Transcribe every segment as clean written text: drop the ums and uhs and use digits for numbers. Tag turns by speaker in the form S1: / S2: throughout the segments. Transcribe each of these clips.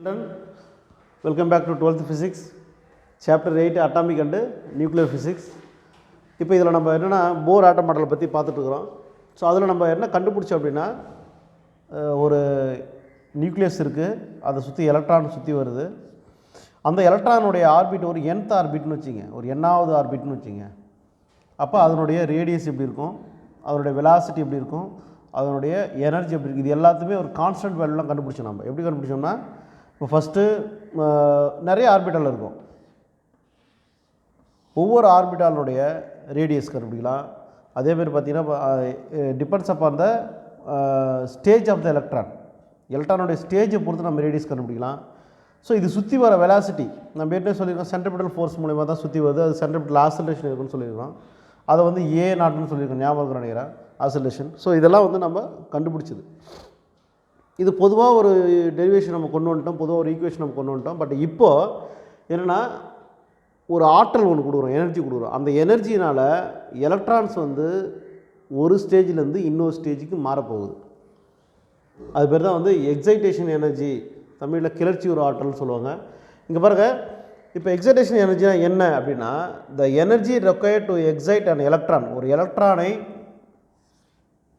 S1: Children, welcome back to 12th physics chapter 8 atomic and nuclear physics. இப்போ இதில் நம்ம என்னென்னா போர் ஆட்டம் மாடலை பற்றி பார்த்துட்டு இருக்கிறோம். ஸோ அதில் நம்ம என்ன கண்டுபிடிச்சோம் அப்படின்னா ஒரு நியூக்ளியஸ் இருக்குது, அதை சுற்றி எலக்ட்ரான் சுற்றி வருது. அந்த எலக்ட்ரானுடைய ஆர்பிட் ஒரு nth ஆர்பிட்னு வச்சுங்க, ஒரு nஆவது ஆர்பிட்னு வச்சுங்க. அப்போ அதனுடைய ரேடியஸ் எப்படி இருக்கும், அதனுடைய வெலாசிட்டி எப்படி இருக்கும், அதனுடைய எனர்ஜி எப்படி இருக்குது, இது எல்லாத்துமே ஒரு கான்ஸ்டன்ட் வேல்யூலாம் கண்டுபிடிச்சோம். நம்ம எப்படி கண்டுபிடிச்சோம்னா, இப்போ ஃபஸ்ட்டு நிறைய ஆர்பிட்டால் இருக்கும், ஒவ்வொரு ஆர்பிட்டாலுடைய ரேடியஸ் கண்டுபிடிக்கலாம். அதேமாதிரி பார்த்திங்கன்னா depends upon the stage of the எலக்ட்ரானுடைய ஸ்டேஜை பொறுத்து நம்ம ரேடியஸ் கண்டுபிடிக்கலாம். ஸோ இது சுற்றி வர வெலாசிட்டி நம்ம ஏற்கனவே சொல்லியிருக்கோம், சென்ட்ரிபிட்டல் ஃபோர்ஸ் மூலிமா தான் சுற்றி வருது, அது சென்ட்ரிபிட்டல் ஆசலேஷன் இருக்குன்னு சொல்லியிருக்கோம். அதை வந்து ஏ நாட்னு சொல்லியிருக்கோம், ஞாபகம் நினைக்கிறேன், ஆசலேஷன். ஸோ இதெல்லாம் வந்து நம்ம கண்டுபிடிச்சது. இது பொதுவாக ஒரு டெரிவேஷன் நம்ம கொண்டு வந்துட்டோம், பொதுவாக ஒரு ஈக்குவேஷன் நம்ம கொண்டு வந்துட்டோம். பட் இப்போது என்னென்னா ஒரு ஆற்றல் ஒன்று கொடுக்குறோம், எனர்ஜி கொடுக்குறோம். அந்த எனர்ஜினால் எலக்ட்ரான்ஸ் வந்து ஒரு ஸ்டேஜிலேருந்து இன்னொரு ஸ்டேஜுக்கு மாறப்போகுது. அது பேர் தான் வந்து எக்ஸைட்டேஷன் எனர்ஜி, தமிழில் கிளர்ச்சி ஒரு ஆற்றல்னு சொல்லுவாங்க. இங்கே பாருங்கள், இப்போ எக்ஸைட்டேஷன் எனர்ஜினா என்ன அப்படின்னா, the energy required to excite and electron, ஒரு எலக்ட்ரானை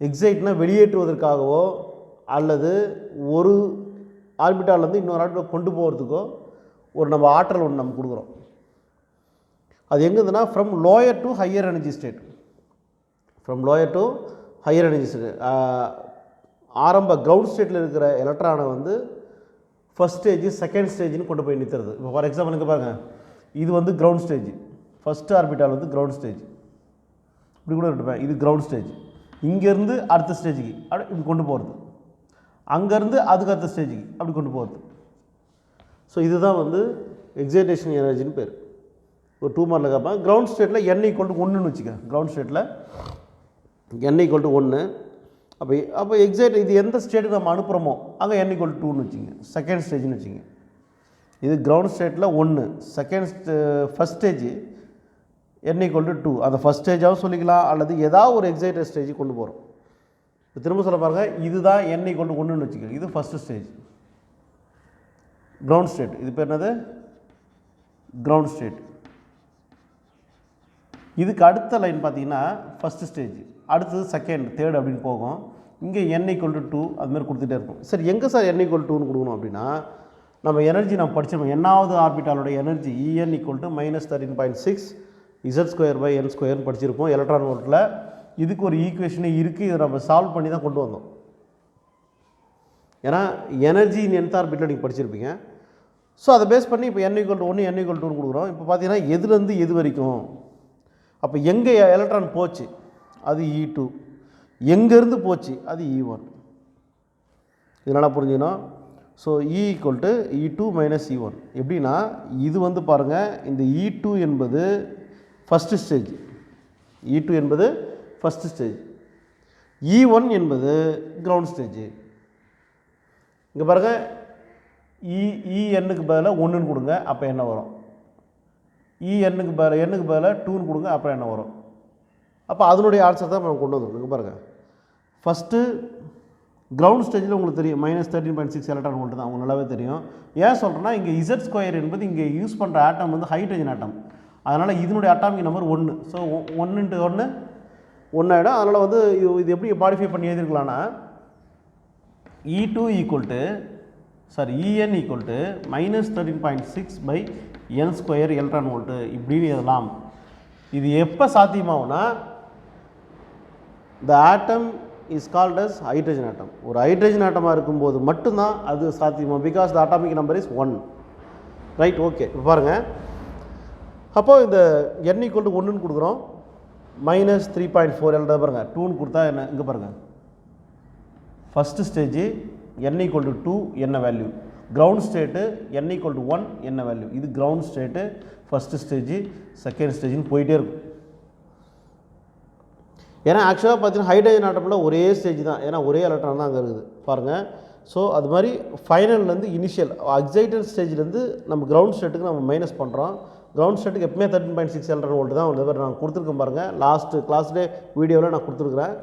S1: எக்ஸைட்னா வெளியேற்றுவதற்காகவோ அல்லது ஒரு ஆர்பிட்டாலேருந்து இன்னொரு ஆர்பிட்டால் கொண்டு போகிறதுக்கோ ஒரு நம்ம ஆற்றல் ஒன்று நம்ம கொடுக்குறோம். அது எங்கேருந்துன்னா from lower to higher energy state, from lower to higher energy state. ஆரம்ப கிரவுண்ட் ஸ்டேட்டில் இருக்கிற எலக்ட்ரானை வந்து ஃபஸ்ட் ஸ்டேஜ் செகண்ட் ஸ்டேஜ்னு கொண்டு போய் நிறுத்துறது. இப்போ ஃபார் எக்ஸாம்பிள் இங்கே பாருங்கள், இது வந்து கிரவுண்ட் ஸ்டேஜ், ஃபஸ்ட் ஆர்பிட்டால் வந்து கிரவுண்ட் ஸ்டேஜ், இப்படி கூட இருப்பேன், இது கிரவுண்ட் ஸ்டேஜ். இங்கேருந்து அடுத்த ஸ்டேஜுக்கு அப்படி இப்படி கொண்டு போகிறது, அங்கேருந்து அதுக்கு அடுத்த ஸ்டேஜுக்கு அப்படி கொண்டு போகிறது. ஸோ இதுதான் வந்து எக்ஸைட்டேஷன் எனர்ஜின்னு பேர். ஒரு 2 மார்க்கில் கேட்பாங்க. கிரவுண்ட் ஸ்டேட்டில் n = 1ன்னு வச்சுக்க, கிரவுண்ட் ஸ்டேட்டில் n = 1. அப்போ எக்ஸைட் இது எந்த ஸ்டேட்டுக்கு நம்ம அனுப்புகிறோமோ அங்கே n = 2ன்னு வச்சுங்க, செகண்ட் ஸ்டேஜ்னு வச்சுங்க. இது கிரவுண்ட் ஸ்டேட்டில் 1, ஃபஸ்ட் ஸ்டேஜ் n = 2, அந்த ஃபஸ்ட் ஸ்டேஜாகவும் சொல்லிக்கலாம் அல்லது ஏதாவது ஒரு எக்ஸைட்டட் ஸ்டேஜுக்கு கொண்டு போகிறோம். திரும்ப சொல்ல பாருங்கள், இதுதான் n = 1ன்னு வச்சுக்க, இது ஃபஸ்ட்டு ஸ்டேஜ் கிரவுண்ட் ஸ்டேட். இது பேர் என்னது, கிரவுண்ட் ஸ்டேட். இதுக்கு அடுத்த லைன் பார்த்தீங்கன்னா ஃபஸ்ட்டு ஸ்டேஜ், அடுத்தது செகண்ட், தேர்ட் அப்படின்னு போகும். இங்கே n = 2 அதுமாதிரி கொடுத்துட்டே இருக்கும். சரி, எங்கே சார் n = 2ன்னு கொடுக்கணும் அப்படின்னா, நம்ம எனர்ஜி நம்ம படிச்சிருக்கோம், nஆவது ஆர்பிட்டாலோட எனர்ஜி En = -13.6 Z²/n² படிச்சிருப்போம் எலக்ட்ரான் வோல்ட்டில். இதுக்கு ஒரு ஈக்குவேஷனே இருக்குது, இதை நம்ம சால்வ் பண்ணி தான் கொண்டு வந்தோம். ஏன்னா எனர்ஜி nth ஆர்பிட்டில் நீங்கள் படிச்சிருப்பீங்க. ஸோ அதை பேஸ் பண்ணி இப்போ n = 1 n = 2ன்னு கொடுக்குறோம். இப்போ பார்த்தீங்கன்னா எதுலேருந்து எது வரைக்கும், அப்போ எங்கே எலக்ட்ரான் போச்சு அது E2, எங்கேருந்து போச்சு அது E1. இதனால் புரிஞ்சுக்கணும். ஸோ E = E2 - E1 எப்படின்னா, இது வந்து பாருங்கள், இந்த E2 என்பது ஃபஸ்ட்டு ஸ்டேஜ், E2 என்பது ஃபஸ்ட்டு ஸ்டேஜ், E1 என்பது கிரவுண்ட் ஸ்டேஜ். இங்கே பாருங்கள், ENக்கு பதிலாக 1ன்னு கொடுங்க, அப்போ என்ன வரும், ENக்கு பதிலாக 2ன்னு கொடுங்க, அப்போ என்ன வரும். அப்போ அதனுடைய ஆன்சர் தான் நம்ம கொண்டு வந்துருக்கோம். இங்கே பாருங்கள், ஃபஸ்ட்டு கிரவுண்ட் ஸ்டேஜில் உங்களுக்கு தெரியும் -13.6 எலக்ட்ரான் வோல்ட் தான், உங்களுக்கு நல்லாவே தெரியும். ஏன் சொல்கிறேன்னா, இங்கே Z² என்பது இங்கே யூஸ் பண்ணுற ஆட்டம் வந்து ஹைட்ரஜன் ஆட்டம், அதனால் இதனுடைய அட்டாமிக் நம்பர் 1. ஸோ 1 × 1 1 ஆகிடும். அதனால் வந்து இது எப்படி மாடிஃபை பண்ணி எழுதிருக்கலான்னா, En -13.6/n² எலக்ட்ரான் வோல்ட்டு இப்படின்னு எழுதலாம். இது எப்போ சாத்தியமாகும்னா, the atom is called as hydrogen atom. ஒரு ஹைட்ரஜன் ஆட்டமாக இருக்கும்போது மட்டும்தான் அது சாத்தியமாகும், because the atomic number is 1. Right, okay. இப்போ பாருங்கள், அப்போது இந்த n = 1ன்னு கொடுக்குறோம், -3.4 எழுத பாருங்கள், 2ன்னு கொடுத்தா என்ன, இங்கே பாருங்கள், ஃபஸ்ட்டு ஸ்டேஜ் n = 2 என்ன வேல்யூ, கிரவுண்ட் ஸ்டேட்டு n = 1 என்ன வேல்யூ. இது ground state, first stage, second ஸ்டேஜ்னு போயிட்டே இருக்கும். ஏன்னா ஆக்சுவலாக பார்த்தீங்கன்னா ஹைட்ரஜன் ஆட்டமில் ஒரே ஸ்டேஜ் தான், ஏன்னா ஒரே எலக்ட்ரான் தான் அங்கே இருக்குது பாருங்கள். ஸோ அது மாதிரி ஃபைனல்லேருந்து இனிஷியல் எக்ஸைட்டட் ஸ்டேஜ்லேருந்து நம்ம கிரவுண்ட் ஸ்டேட்டுக்கு நம்ம மைனஸ் பண்ணுறோம். கிரவுண்ட் ஸ்டேட்டுக்கு எப்பவுமே 13.6 எலக்ட்ரான் வோல்ட் தான் வந்து நான் கொடுத்துருக்கேன் பாருங்கள், லாஸ்ட்டு கிளாஸ்டே வீடியோவில் நான் கொடுத்துருக்குறேன்,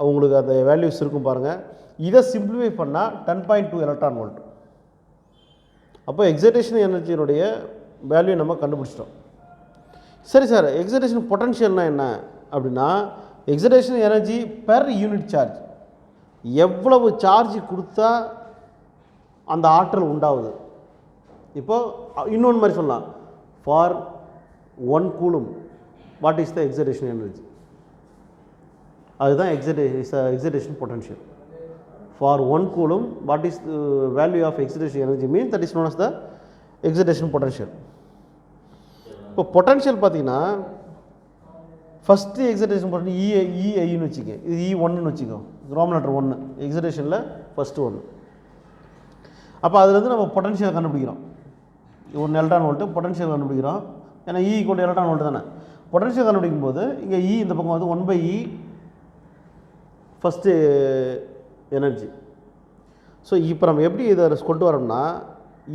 S1: உங்களுக்கு அந்த வேல்யூஸ் இருக்கும் பாருங்கள். இதை சிம்பிளிஃபை பண்ணால் 10.2 எலக்ட்ரான் வோல்ட். அப்போ எக்ஸைட்டேஷன் எனர்ஜியினுடைய வேல்யூ நம்ம கண்டுபிடிச்சிட்டோம். சரி சார், எக்ஸைட்டேஷன் பொட்டன்ஷியல்னால் என்ன அப்படின்னா, excitation energy per unit charge, எவ்வளவு சார்ஜ் கொடுத்தா அந்த ஆற்றல் உண்டாகுது. இப்போது இன்னொன்று மாதிரி சொல்லலாம், for 1 coulomb what is the excitation energy, அதுதான் excitation potential. For 1 coulomb what is value of excitation energy mean that is known as the excitation potential. இப்போ பொட்டன்ஷியல் பார்த்தீங்கன்னா ஃபஸ்ட்டு எக்ஸைட்டேஷன் பொட்டன்ஷியல் இஐன்னு வச்சுக்க, இது E1ன்னு வச்சுக்கோ, ரோமன் லெட்டர் 1 எக்ஸைட்டேஷனில் ஃபஸ்ட்டு 1. அப்போ அதுலேருந்து நம்ம பொட்டன்ஷியல் கண்டுபிடிக்கிறோம். ஒரு எலக்ட்ரான் வோல்ட்டு பொட்டன்ஷியல் கண்டுபிடிக்கிறோம். ஏன்னா E = எலக்ட்ரான் வோல்ட்டு தானே. பொட்டன்ஷியல் கண்டுபிடிக்கும் போது இங்கே E இந்த பக்கம் வந்து 1/E ஃபஸ்ட்டு எனர்ஜி. ஸோ இப்போ நம்ம எப்படி இதை கொண்டு வரோம்னா,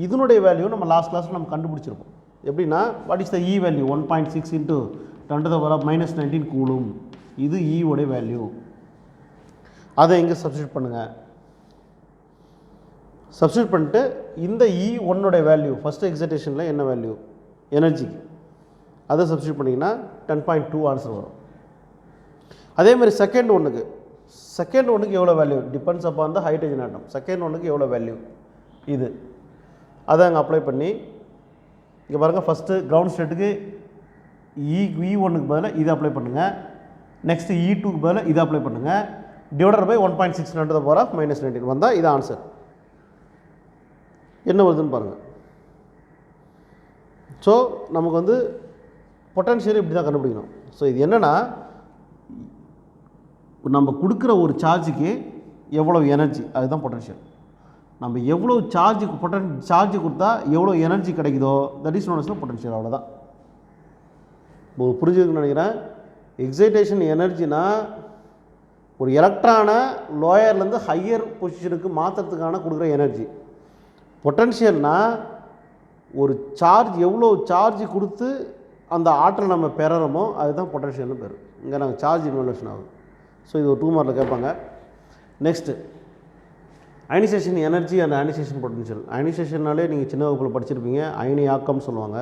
S1: இதனுடைய வேல்யூ நம்ம லாஸ்ட் கிளாஸில் நம்ம கண்டுபிடிச்சிருப்போம். எப்படின்னா what is the E value 1.6 × 10⁻⁻19 coulomb, இது E உடைய வேல்யூ. அதை இங்கே சப்ஸ்டியூட் பண்ணுங்கள். சப்ஸ்டியூட் பண்ணிட்டு இந்த E1 வேல்யூ ஃபஸ்ட்டு எக்ஸைட்டேஷனில் என்ன வேல்யூ எனர்ஜிக்கு, அதை சப்ஸ்டியூட் பண்ணிங்கன்னா 10.2 ஆன்சர் வரும். அதேமாதிரி செகண்ட் ஒன்றுக்கு எவ்வளோ value depends upon the hydrogen atom. Second ஒன்றுக்கு எவ்வளோ வேல்யூ இது, அதை அங்கே அப்ளை பண்ணி இங்கே பாருங்கள், ஃபஸ்ட்டு கிரவுண்ட் ஸ்டேட்டுக்கு E1க்கு பதிலாக இதை அப்ளை பண்ணுங்கள். நெக்ஸ்ட்டு E2க்கு பதிலாக இதை அப்ளை பண்ணுங்கள். டிவைடட் பை 1.6 × 10⁻⁻19 வந்தால் இது ஆன்சர். என்ன வருதுன்னு பாருங்கள். ஸோ நமக்கு வந்து பொட்டன்ஷியல் இப்படி தான் கண்டுபிடிக்கணும். ஸோ இது என்னென்னா, நம்ம கொடுக்குற ஒரு சார்ஜுக்கு எவ்வளோ எனர்ஜி, அதுதான் பொட்டன்ஷியல். நம்ம எவ்வளோ சார்ஜ் கொடுத்தா எவ்வளோ எனர்ஜி கிடைக்குதோ that is known as the potential. அவ்வளோதான். புரிஞ்சுக்கணும்னு நினைக்கிறேன். எக்ஸைட்டேஷன் எனர்ஜினா ஒரு எலக்ட்ரானை லோயர்லேருந்து ஹையர் பொசிஷனுக்கு மாற்றுறதுக்கான கொடுக்குற எனர்ஜி. பொட்டன்ஷியல்னால் ஒரு சார்ஜ் எவ்வளோ சார்ஜ் கொடுத்து அந்த ஆற்றல் நம்ம பெறறோமோ அதுதான் பொட்டன்ஷியல்னு பேர். இங்கே நாங்கள் சார்ஜ் இன்வல்யூஷன் ஆகுது. ஸோ இது ஒரு 2 மார்க்கில் கேட்பாங்க. Next ionisation energy and ionisation potential. அயனைசேஷன்னாலே நீங்கள் சின்ன வகுப்பில் படிச்சிருப்பீங்க, அயனியாக்கம் சொல்லுவாங்க.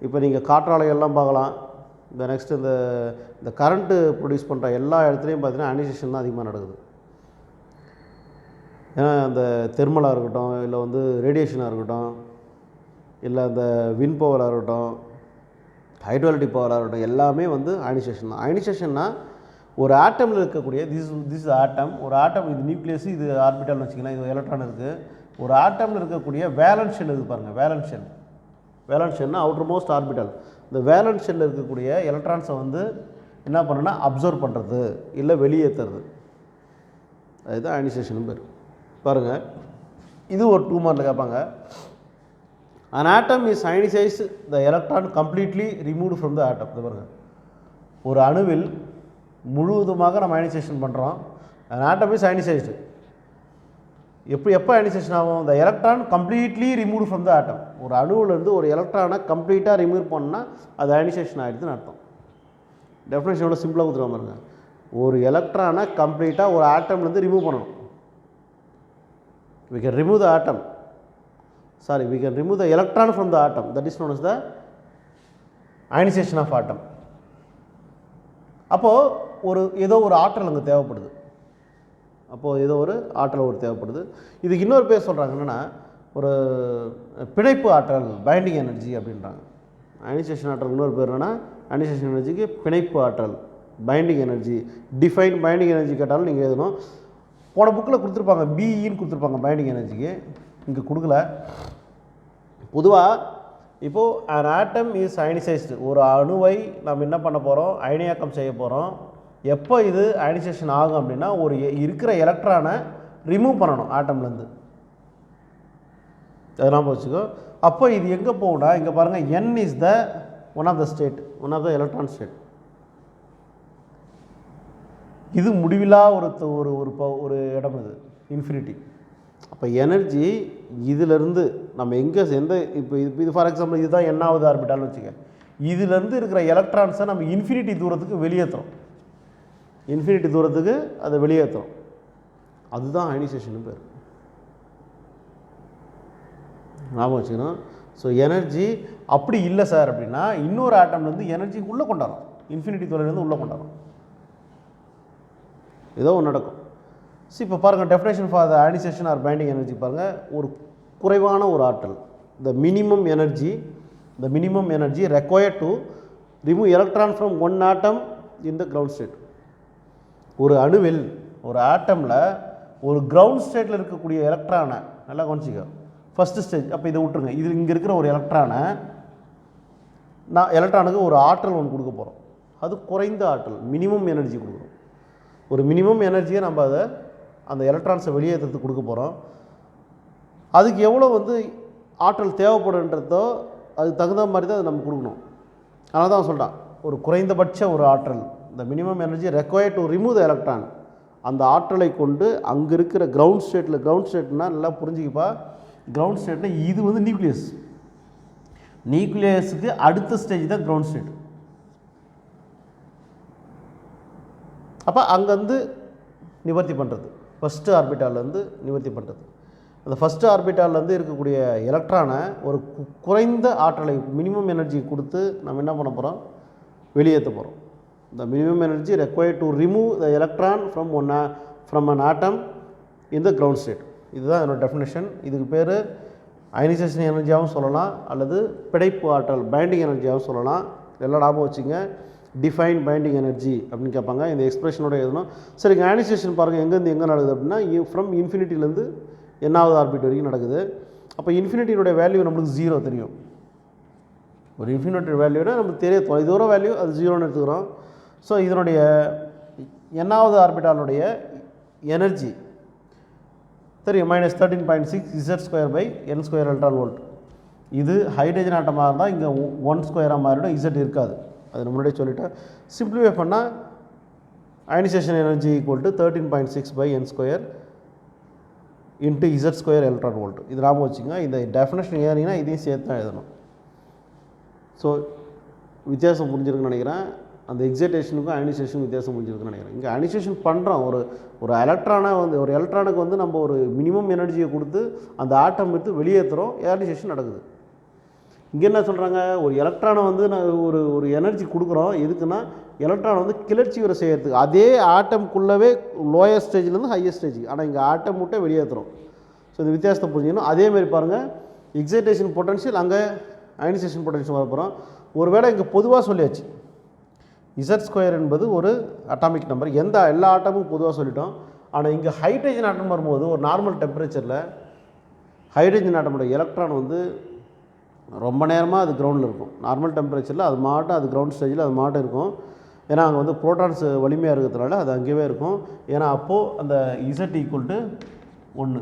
S1: இப்போ நீங்கள் காற்றாலைகள்லாம் பார்க்கலாம். இந்த நெக்ஸ்ட்டு இந்த கரண்ட்டு ப்ரொடியூஸ் பண்ணுற எல்லா இடத்துலையும் பார்த்தீங்கன்னா அயனைசேஷன் தான் அதிகமாக நடக்குது. ஏன்னா அந்த தெர்மலாக இருக்கட்டும், இல்லை வந்து ரேடியேஷனாக இருக்கட்டும், இல்லை அந்த வின் பவராக இருக்கட்டும், ஹைட்ரோஎலக்ட்ரிக் பவராக இருக்கட்டும், எல்லாமே வந்து அயனைசேஷன் தான். அயனைசேஷன்னா ஒரு ஆட்டமில் இருக்கக்கூடிய திஸ் ஆட்டம், ஒரு ஆட்டம், இது நியூக்ளியஸ், இது ஆர்பிட்டால்னு வச்சிங்கன்னா, இது எலக்ட்ரான் இருக்குது. ஒரு ஆட்டமில் இருக்கக்கூடிய வேலன்ஸ் ஷெல் இருக்குது பாருங்கள். வேலன்ஸ் ஷெல்னா அவுட்டர் மோஸ்ட் ஆர்பிட்டால். இந்த வேலன்ஸ் ஷெல்லில் இருக்கக்கூடிய எலக்ட்ரான்ஸை வந்து என்ன பண்ணுன்னா அப்சர்வ் பண்ணுறது இல்லை வெளியேற்றுறது, அதுதான் அயனைசேஷன் பேர். பாருங்கள், இது ஒரு 2 மார்க்கில் கேட்பாங்க. an atom is ionized, the electron completely removed from the atom. இது பாருங்கள், ஒரு அணுவில் முழுவதுமாக நம்ம அயனைசேஷன் பண்ணுறோம். an atom is ionized. எப்போ அயனைசேஷன் ஆகும்? the electron completely removed from the atom. ஒரு அணுவிலேருந்து ஒரு எலக்ட்ரானை கம்ப்ளீட்டாக ரிமூவ் பண்ணால் அது அயனைசேஷன் ஆகிடுதுன்னு அர்த்தம். டெஃபினேஷன் எவ்வளோ சிம்பிளாக கொடுத்துருவாங்க பாருங்க. ஒரு எலக்ட்ரானை கம்ப்ளீட்டாக ஒரு ஆட்டம்லேருந்து ரிமூவ் பண்ணணும். we can remove the atom, we can remove the electron from the atom, that is known as the ionization of atom. அப்போது ஏதோ ஒரு ஆற்றல் அங்கே தேவைப்படுது. இதுக்கு இன்னொரு பேர் சொல்கிறாங்க, என்னென்னா ஒரு பிணைப்பு ஆற்றல், பைண்டிங் எனர்ஜி அப்படின்றாங்க. அயனைசேஷன் ஆற்றல் இன்னொரு பேர் என்னென்னா, அயனைசேஷன் எனர்ஜிக்கு பிணைப்பு ஆற்றல், binding energy. Define binding energy கேட்டாலும் நீங்கள் எழுதணும். போன புக்கில் கொடுத்துருப்பாங்க, பிஇன்னு கொடுத்துருப்பாங்க பைண்டிங் எனர்ஜிக்கு, இங்கே கொடுக்கல. பொதுவாக இப்போது an atom is ionized, ஒரு அணுவை நம்ம என்ன பண்ண போகிறோம், அயனியாக்கம் செய்ய போகிறோம். எப்போ இது அயனைசேஷன் ஆகும் அப்படின்னா, ஒரு இருக்கிற எலக்ட்ரானை ரிமூவ் பண்ணணும் ஆட்டம்லேருந்து. அதெல்லாம் வச்சுக்கோ. அப்போ இது எங்கே போகும்னா, இங்கே பாருங்கள், n is the one of the electron state. இது முடிவில்லா ஒரு இடம், இது இன்ஃபினிட்டி. அப்போ எனர்ஜி இதிலேருந்து நம்ம இது ஃபார் எக்ஸாம்பிள் இதுதான் என்னாவது ஆர்பிட்டால்னு வச்சுக்க, இதிலேருந்து இருக்கிற எலக்ட்ரான்ஸை நம்ம இன்ஃபினிட்டி தூரத்துக்கு வெளியேற்றோம். அதை வெளியேற்றோம். அதுதான் அயனைசேஷன் பேர். ஞாபகம் வச்சுக்கணும். ஸோ எனர்ஜி அப்படி இல்லை சார் அப்படின்னா இன்னொரு ஆட்டம்லேருந்து எனர்ஜி உள்ளே கொண்டாடும், இன்ஃபினிட்டி தொலைலேருந்து உள்ளே கொண்டாடும், ஏதோ ஒன்று நடக்கும். ஸோ இப்போ பாருங்கள், definition for the ionisation or binding energy பாருங்கள். ஒரு குறைவான ஒரு ஆற்றல், the minimum energy required to remove electron from one atom in the ground state. ஒரு அணுவில், ஒரு ஆட்டமில் ஒரு கிரவுண்ட் ஸ்டேட்டில் இருக்கக்கூடிய எலக்ட்ரானை நல்லா கவனிச்சிக்க, ஃபஸ்ட்டு ஸ்டேஜ். அப்போ இதை விட்டுருங்க, இது இங்கே இருக்கிற ஒரு எலக்ட்ரானுக்கு ஒரு ஆற்றல் ஒன்று கொடுக்க போகிறோம். அது குறைந்த ஆற்றல், மினிமம் எனர்ஜி கொடுக்குறோம். ஒரு மினிமம் எனர்ஜியை நம்ம அந்த எலக்ட்ரான்ஸை வெளியேற்றத்துக்கு கொடுக்க போகிறோம். அதுக்கு எவ்வளோ ஆற்றல் தேவைப்படுன்றதோ அதுக்கு தகுந்த மாதிரி தான் அதை நம்ம கொடுக்கணும். அதனால தான் சொல்கிறான், ஒரு குறைந்தபட்ச ஒரு ஆற்றல், இந்த minimum energy required to remove the electron. அந்த ஆற்றலை கொண்டு அங்கே இருக்கிற கிரவுண்ட் ஸ்டேட்னா நல்லா புரிஞ்சுக்கப்பா, கிரவுண்ட் ஸ்டேட்னா இது நியூக்ளியஸுக்கு அடுத்த ஸ்டேஜ் தான் கிரவுண்ட் ஸ்டேட். அப்போ அங்கேருந்து நிவர்த்தி பண்ணுறது, ஃபஸ்ட்டு ஆர்பிட்டாலேருந்து நிவர்த்தி பண்ணுறது. அந்த ஃபஸ்ட்டு ஆர்பிட்டாலேருந்து இருக்கக்கூடிய எலக்ட்ரானை ஒரு குறைந்த ஆற்றலை, மினிமம் எனர்ஜி கொடுத்து நம்ம என்ன பண்ண போகிறோம், வெளியேற்ற போகிறோம். The minimum energy required to remove the electron from an atom in the ground state. இதுதான் என்னோட டெஃபினேஷன். இதுக்கு பேர் அயனைசேஷன் எனர்ஜியாகவும் சொல்லலாம், அல்லது பிணைப்பு ஆற்றல் பைண்டிங் எனர்ஜியாகவும் சொல்லலாம். எல்லாம் ஞாபகம் வச்சுங்க. டிஃபைன் பைண்டிங் எனர்ஜி அப்படின்னு கேட்பாங்க. இந்த எக்ஸ்பிரஷனோட எழுதணும். சரி, அயனைசேஷன் பாருங்கள் எங்கேருந்து எங்கே நடக்குது அப்படின்னா ஃப்ரம் இன்ஃபினிட்டிலேருந்து என்னாவது ஆர்பிட் வரைக்கும் நடக்குது. அப்போ இன்ஃபினிட்டியோட வேல்யூ நம்மளுக்கு 0 தெரியும். ஒரு இன்ஃபினிட்டி வேல்யூனா நமக்கு தெரிய தொலைதூர வேல்யூ அது 0ன்னு எடுத்துக்கிறோம். ஸோ இதனுடைய என்னாவது ஆர்பிட்டாலுடைய எனர்ஜி தெரியும், -13.6 Z²/n² எலக்ட்ரான் வோல்ட். இது ஹைட்ரஜன் ஆட்டமாக இருந்தால் இங்கே 1² மாறிடும், Z இருக்காது. அது நம்மளுடைய சொல்லிட்டேன். சிம்பிளிஃபை பண்ணால் ionisation energy equal to 13.6/n² into Z² electron volt. இது ஞாபகம் வச்சுங்க. இந்த டெஃபினேஷன் ஏறிங்கன்னா இதையும் சேர்த்து தான் எழுதணும். ஸோ வித்தியாசம் புரிஞ்சிருக்குன்னு நினைக்கிறேன். அந்த எக்ஸைட்டேஷனுக்கும் அயனைசேஷனுக்கும் வித்தியாசம் புரிஞ்சிருக்குன்னு நினைக்கிறேன். இங்கே அயனைசேஷன் பண்ணுறோம், ஒரு எலக்ட்ரானுக்கு நம்ம ஒரு மினிமம் எனர்ஜியை கொடுத்து அந்த ஆட்டம் எடுத்து வெளியேற்றுறோம், அயனைசேஷன் நடக்குது. இங்கே என்ன சொல்கிறாங்க, ஒரு எலக்ட்ரானை ஒரு எனர்ஜி கொடுக்குறோம். எதுக்குன்னா எலக்ட்ரான் கிளர்ச்சி வரை செய்யறதுக்கு. அதே ஆட்டம்குள்ளவே லோயர் ஸ்டேஜ்லேருந்து ஹையர் ஸ்டேஜ், ஆனால் இங்கே ஆட்டம் மட்டும் வெளியேற்றுறோம். ஸோ இந்த வித்தியாசத்தை புரிஞ்சுக்கணும். அதேமாதிரி பாருங்கள், எக்ஸைட்டேஷன் பொட்டன்ஷியல், அங்கே அயனைசேஷன் பொட்டன்ஷியல் வரப்போகிறோம். ஒருவேளை இங்கே பொதுவாக சொல்லியாச்சு, Z² என்பது ஒரு அட்டாமிக் நம்பர், எல்லா ஆட்டமும் பொதுவாக சொல்லிட்டோம். ஆனால் இங்கே ஹைட்ரஜன் ஆட்டம் வரும்போது ஒரு நார்மல் டெம்பரேச்சரில் ஹைட்ரஜன் ஆட்டமோட எலக்ட்ரான் ரொம்ப நேரமாக அது கிரவுண்டில் இருக்கும். நார்மல் டெம்பரேச்சரில் அது கிரவுண்ட் ஸ்டேஜில் அது மாட்டம் இருக்கும். ஏன்னா அங்கே புரோட்டான்ஸ் வலிமையாக இருக்கிறதுனால அது அங்கேயே இருக்கும். ஏன்னா அப்போது அந்த Z = 1.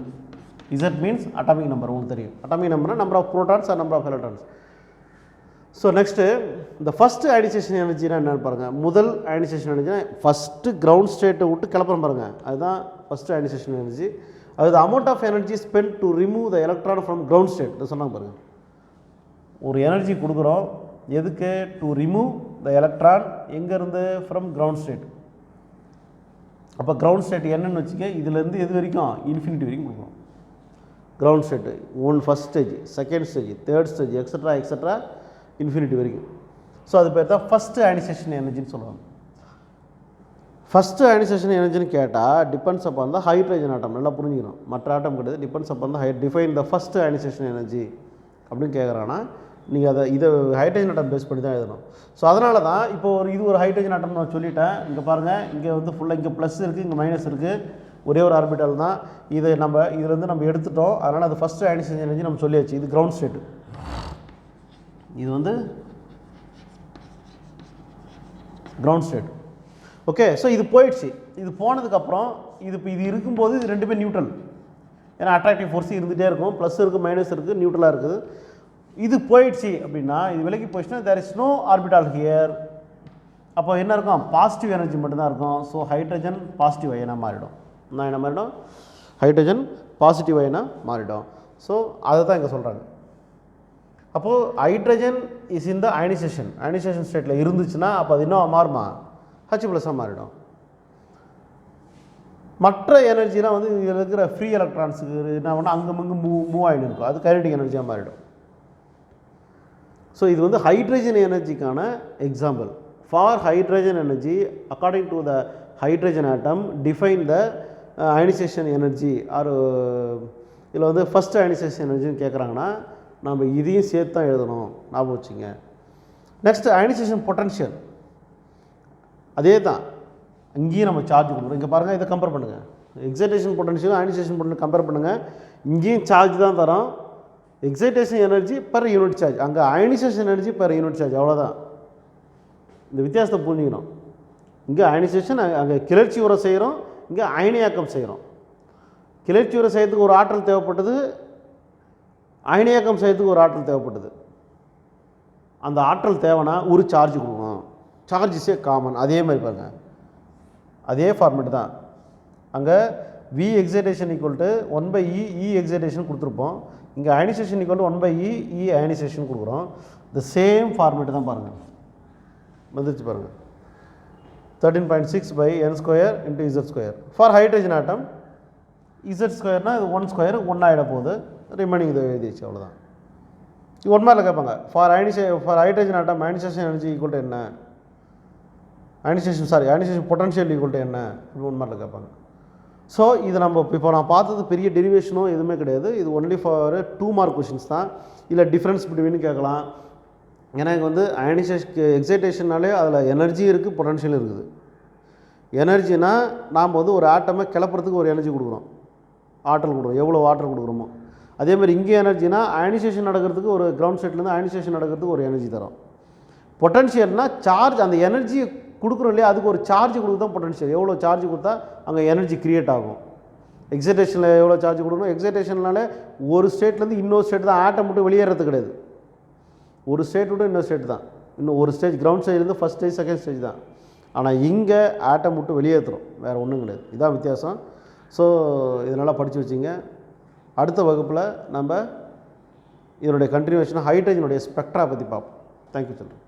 S1: Z means atomic number, உங்களுக்கு தெரியும். அட்டாமிக் நம்பர்னால் number of protons or number of electrons. So next இந்த ஃபஸ்ட்டு அயனைசேஷன் எனர்ஜினா என்னென்னு பாருங்கள். முதல் அயனைசேஷன் எனர்ஜினா ஃபஸ்ட்டு கிரவுண்ட் ஸ்டேட்டை விட்டு கிளப்புறம் பாருங்கள், அதுதான் ஃபஸ்ட்டு அயனைசேஷன் எனர்ஜி. அது amount of energy spent to remove the electron from ground state. இதை சொன்னாங்க பாருங்கள். ஒரு எனர்ஜி கொடுக்குறோம், எதுக்கு? டு ரிமூவ் த எலக்ட்ரான் எங்கேருந்து? From ground state. அப்போ கிரவுண்ட் ஸ்டேட் என்னன்னு வச்சுக்க, இதுலேருந்து எது வரைக்கும்? இன்ஃபினிட்டி வரைக்கும் கொடுக்குறோம். Ground state first stage, second stage, third stage, extra infinity வரைக்கும். ஸோ அது பேர் தான் ஃபஸ்ட்டு அயனைசேஷன் எனர்ஜின்னு சொல்லுவாங்க. ஃபஸ்ட்டு அயனைசேஷன் எனர்ஜின்னு கேட்டால் depends upon the hydrogen atom. நல்லா புரிஞ்சுக்கணும், மற்ற ஆட்டம் கிடையாது. Depends upon the define the first ionisation energy அப்படின்னு கேட்குறாங்கன்னா நீங்கள் இதை ஹைட்ரஜன் ஆட்டம் பேஸ் பண்ணி தான் எழுதணும். ஸோ அதனால தான் இப்போ இது ஒரு ஹைட்ரஜன் ஆட்டம் நான் சொல்லிட்டேன். இங்கே பாருங்கள், இங்கே ஃபுல்லாக இங்கே ப்ளஸ் இருக்குது, இங்கே மைனஸ் இருக்குது, ஒரே ஒரு ஆர்பிட்டால் தான். இதுலேருந்து நம்ம எடுத்துட்டோம். அதனால் அது ஃபஸ்ட்டு அயனைசேஷன் எனர்ஜி நம்ம சொல்லியாச்சு. இது கிரவுண்ட் ஸ்டேட்டு, இது கிரவுண்ட் ஸ்டேட். ஓகே, ஸோ இது போயிடுச்சு. இது போனதுக்கப்புறம் இது இருக்கும்போது இது ரெண்டுமே நியூட்ரல். ஏன்னா அட்ராக்டிவ் ஃபோர்ஸ் இருந்துகிட்டே இருக்கும், ப்ளஸ் இருக்குது, மைனஸ் இருக்குது, நியூட்ரலாக இருக்குது. இது போயிடுச்சு அப்படின்னா, இது விலகி போயிடுச்சுன்னா there is no orbital here. அப்போ என்ன இருக்கும்? பாசிட்டிவ் எனர்ஜி மட்டும்தான் இருக்கும். ஸோ ஹைட்ரஜன் பாசிட்டிவ் அயனாக மாறிடும். என்ன மாறிடும்? ஹைட்ரஜன் பாசிட்டிவ் அயனாக மாறிடும். ஸோ அதை தான் இங்கே சொல்கிறாங்க. அப்போது ஹைட்ரஜன் இஸ் இந்த அயனைசேஷன் ஸ்டேட்டில் இருந்துச்சுன்னா அப்போ அது இன்னும் மாறுமா? H+ மாறிடும். மற்ற எனர்ஜிலாம் வந்து இதில் இருக்கிற ஃப்ரீ எலக்ட்ரான்ஸுக்கு என்ன பண்ணால் அங்கே மூவ் ஆகிட்டு இருக்கும், அது கைனடிக் எனர்ஜியாக மாறிடும். ஸோ இது வந்து ஹைட்ரஜன் எனர்ஜிக்கான example. For hydrogen energy according to the hydrogen atom define the ionisation energy or இதில் வந்து ஃபஸ்ட் அயனைசேஷன் எனர்ஜின்னு கேட்குறாங்கன்னா நம்ம இதையும் சேர்த்து தான் எழுதணும், ஞாபகம் வச்சுங்க. நெக்ஸ்ட் அயனைசேஷன் பொட்டன்ஷியல், அதே தான் இங்கேயும் நம்ம சார்ஜ் கொடுக்குறோம். இங்கே பாருங்கள், இதை கம்பேர் பண்ணுங்கள். Excitation potential ionization potential compare பண்ணுங்கள். இங்கேயும் சார்ஜ் தான் தரோம், excitation energy per unit charge, அங்கே ionization energy per unit charge, அவ்வளோதான். இந்த வித்தியாசத்தை புரிஞ்சுக்கணும். இங்கே அயனைசேஷன், அங்கே கிளர்ச்சி உரை செய்கிறோம், இங்கே அயனியாக்கம் செய்கிறோம். கிளர்ச்சி உரை செய்யறதுக்கு ஒரு ஆற்றல் தேவைப்பட்டது, அயனியாக்கம் செய்யறதுக்கு ஒரு ஆற்றல் தேவைப்பட்டது. அந்த ஆற்றல் தேவைன்னா ஒரு சார்ஜ் கொடுக்கணும், சார்ஜ் இஸ் ஏ காமன். அதே மாதிரி பாருங்க, அதே ஃபார்மேட் தான். அங்கே V excitation equal to 1/E E excitation கொடுத்துருப்போம். இங்கே ionization equal to 1/E E ionization கொடுக்குறோம். த சேம் ஃபார்மேட் தான் பாருங்கள், வந்துருச்சு பாருங்கள். 13.6/n² into z². For hydrogen atom z² இது 1² 1 ஆகிட போகுது, ரிமைனிங் இதை எழுதிச்சு, அவ்வளோதான். இது 1 மார்க்கில் கேட்பாங்க. For hydrogen atom ionisation energy equal to என்ன, அயனைசேஷன் பொட்டன்ஷியல் ஈக்குவல் டு என்ன, 1 மார்க்கில் கேட்பாங்க. ஸோ இது நம்ம இப்போ நான் பார்த்தது பெரிய டெரிவேஷனோ எதுவுமே கிடையாது. இது ஒன்லி ஃபார் 2 மார்க் கொஷின்ஸ் தான். இல்லை டிஃப்ரென்ஸ் பிட்வீன் கேட்கலாம். எனக்கு வந்து எக்ஸைட்டேஷன்னாலே அதில் எனர்ஜி இருக்குது, பொட்டன்ஷியல் இருக்குது. எனர்ஜினா நாம் வந்து ஒரு ஆட்டமை கிளப்புறதுக்கு ஒரு எனர்ஜி கொடுக்குறோம், ஆற்றல் கொடுக்குறோம், எவ்வளோ ஆற்றல் கொடுக்குறோமோ. அதேமாதிரி இங்கே எனர்ஜினா அயனைசேஷன் நடக்கிறதுக்கு ஒரு கிரவுண்ட் செட்லேருந்து அயனைசேஷன் நடக்கிறதுக்கு ஒரு எனர்ஜி தரோம். பொட்டன்ஷியல்னால் சார்ஜ், அந்த எனர்ஜி கொடுக்குறோம் இல்லையா, அதுக்கு ஒரு சார்ஜ் கொடுத்து தான் பொட்டன்ஷியல். எவ்வளோ சார்ஜ் கொடுத்தா அங்கே எனர்ஜி க்ரியேட் ஆகும். எக்ஸைட்டேஷனில் எவ்வளோ சார்ஜ் கொடுக்கணும், எக்ஸைட்டேஷன்னாலே ஒரு ஸ்டேட்லேருந்து இன்னொரு ஸ்டேட் தான், ஆட்டம் மட்டும் வெளியேறது கிடையாது. ஒரு ஸ்டேட் விட்டு இன்னொரு ஸ்டேட் தான், இன்னும் ஒரு ஸ்டேஜ் கிரவுண்ட் ஸ்டேஜ்லேருந்து ஃபஸ்ட் ஸ்டேஜ் செகண்ட் ஸ்டேஜ் தான். ஆனால் இங்கே ஆட்டம் விட்டு வெளியேற்றுறோம், வேறு ஒன்றும் கிடையாது. இதுதான் வித்தியாசம். ஸோ இதனால் படித்து வச்சிங்க. அடுத்த வகுப்பில் நம்ம இதனுடைய கண்டினியூவேஷனாக ஹைட்ரஜனுடைய ஸ்பெக்ட்ரா பற்றி பார்ப்போம். Thank you children.